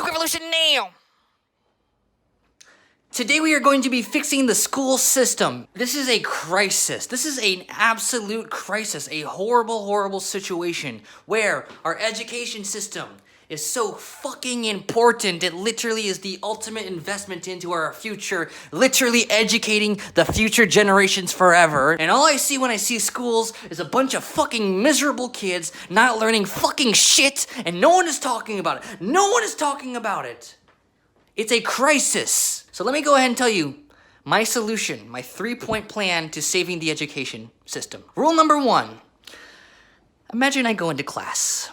revolution now! Today we are going to be fixing the school system. This is a crisis. This is an absolute crisis, a horrible, horrible situation where our education system is so fucking important. It literally is the ultimate investment into our future, literally educating the future generations forever. And all I see when I see schools is a bunch of fucking miserable kids not learning fucking shit, and no one is talking about it. No one is talking about it. It's a crisis. So let me go ahead and tell you my solution, my 3-point plan to saving the education system. Rule number 1, imagine I go into class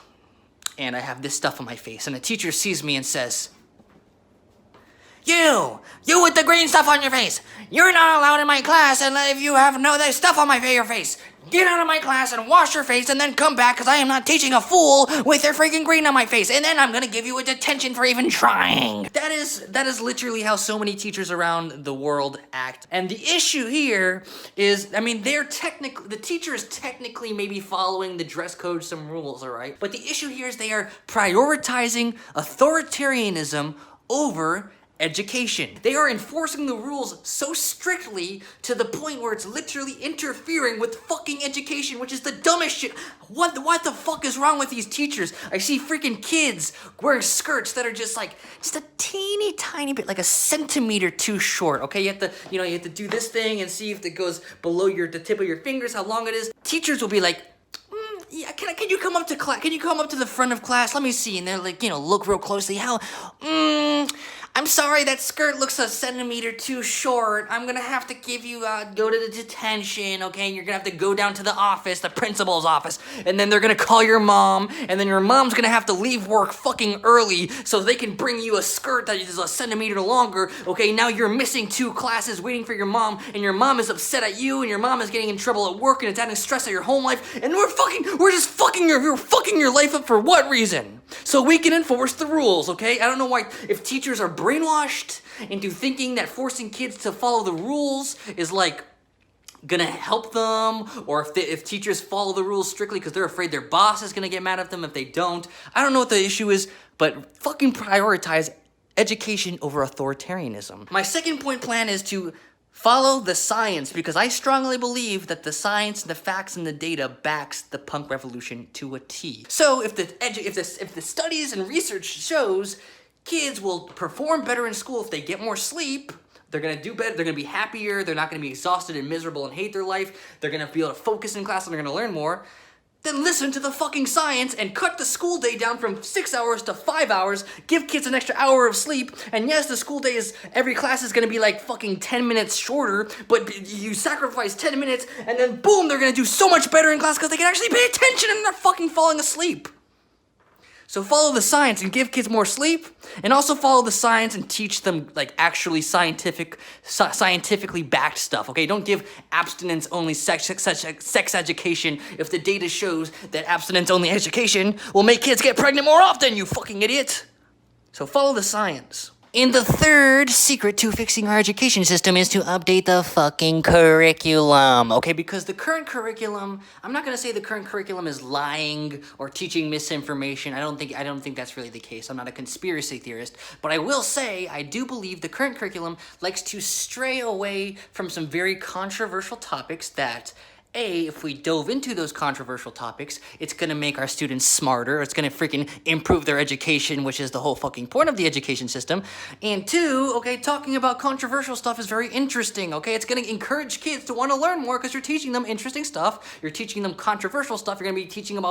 and I have this stuff on my face and the teacher sees me and says, You with the green stuff on your face, you're not allowed in my class and if you have that stuff on your face. Get out of my class and wash your face and then come back because I am not teaching a fool with their freaking green on my face. And then I'm gonna give you a detention for even trying. That is literally how so many teachers around the world act. And the issue here is, I mean, the teacher is technically maybe following the dress code, some rules, all right? But the issue here is they are prioritizing authoritarianism over education. They are enforcing the rules so strictly to the point where it's literally interfering with fucking education, which is the dumbest shit. What the fuck is wrong with these teachers? I see freaking kids wearing skirts that are just a teeny tiny bit, like a centimeter too short. Okay, you have to do this thing and see if it goes below the tip of your fingers, how long it is. Teachers will be like, yeah, can you come up to class? Can you come up to the front of class? Let me see. And they're like, look real closely. I'm sorry, that skirt looks a centimeter too short. I'm gonna have to give you, go to the detention, okay? You're gonna have to go down to the office, the principal's office, and then they're gonna call your mom, and then your mom's gonna have to leave work fucking early so they can bring you a skirt that is a centimeter longer, okay? Now you're missing 2 classes waiting for your mom, and your mom is upset at you, and your mom is getting in trouble at work, and it's adding stress at your home life, and you're fucking your life up for what reason? So we can enforce the rules, okay? I don't know why, if teachers are brainwashed into thinking that forcing kids to follow the rules is gonna help them, or if teachers follow the rules strictly because they're afraid their boss is gonna get mad at them if they don't. I don't know what the issue is, but fucking prioritize education over authoritarianism. My 2nd-point plan is to follow the science, because I strongly believe that the science, the facts, and the data backs the punk revolution to a T. So if the studies and research shows kids will perform better in school if they get more sleep, they're gonna do better, they're gonna be happier, they're not gonna be exhausted and miserable and hate their life, they're gonna be able to focus in class and they're gonna learn more, then listen to the fucking science and cut the school day down from 6 hours to 5 hours, give kids an extra hour of sleep, and yes, the school day every class is gonna be fucking 10 minutes shorter, but you sacrifice 10 minutes and then boom, they're gonna do so much better in class because they can actually pay attention and they're fucking falling asleep. So follow the science and give kids more sleep, and also follow the science and teach them actually scientifically backed stuff, okay? Don't give abstinence-only sex education if the data shows that abstinence-only education will make kids get pregnant more often, you fucking idiot! So follow the science. And the 3rd secret to fixing our education system is to update the fucking curriculum, okay? Because the current curriculum, I'm not gonna say the current curriculum is lying or teaching misinformation. I don't think that's really the case. I'm not a conspiracy theorist, but I will say I do believe the current curriculum likes to stray away from some very controversial topics that, if we dove into those controversial topics, it's gonna make our students smarter, it's gonna freaking improve their education, which is the whole fucking point of the education system. And 2, okay, talking about controversial stuff is very interesting, okay? It's gonna encourage kids to wanna learn more because you're teaching them interesting stuff, you're teaching them controversial stuff, you're gonna be teaching them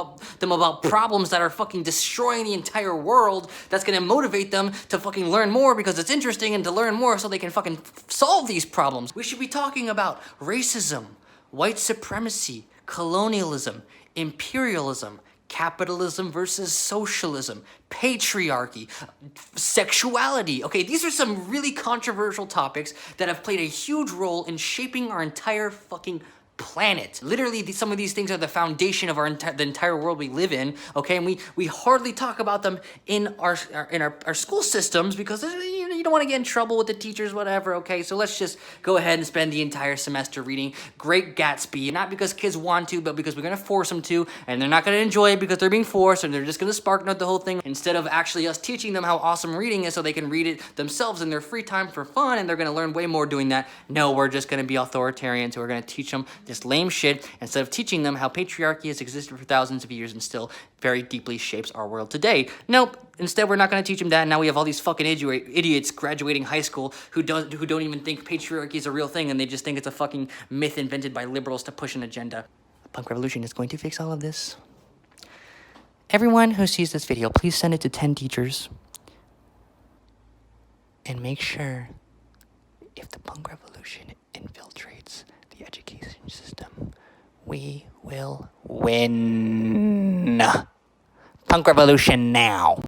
about problems that are fucking destroying the entire world. That's gonna motivate them to fucking learn more because it's interesting and to learn more so they can fucking solve these problems. We should be talking about racism, white supremacy, colonialism, imperialism, capitalism versus socialism, patriarchy, sexuality. Okay, these are some really controversial topics that have played a huge role in shaping our entire fucking planet. Literally, some of these things are the foundation of the entire world we live in, okay? And we hardly talk about them in our school systems because you don't want to get in trouble with the teachers, whatever, okay? So let's just go ahead and spend the entire semester reading Great Gatsby. Not because kids want to, but because we're going to force them to, and they're not going to enjoy it because they're being forced, and they're just going to spark note the whole thing instead of actually us teaching them how awesome reading is so they can read it themselves in their free time for fun, and they're going to learn way more doing that. No, we're just going to be authoritarian, so we're going to teach them this lame shit instead of teaching them how patriarchy has existed for thousands of years and still very deeply shapes our world today. Nope. Instead, we're not going to teach them that. Now we have all these fucking idiots graduating high school who don't even think patriarchy is a real thing, and they just think it's a fucking myth invented by liberals to push an agenda. A punk revolution is going to fix all of this. Everyone who sees this video, please send it to 10 teachers. And make sure, if the punk revolution infiltrates the education system, we will win. Punk revolution now.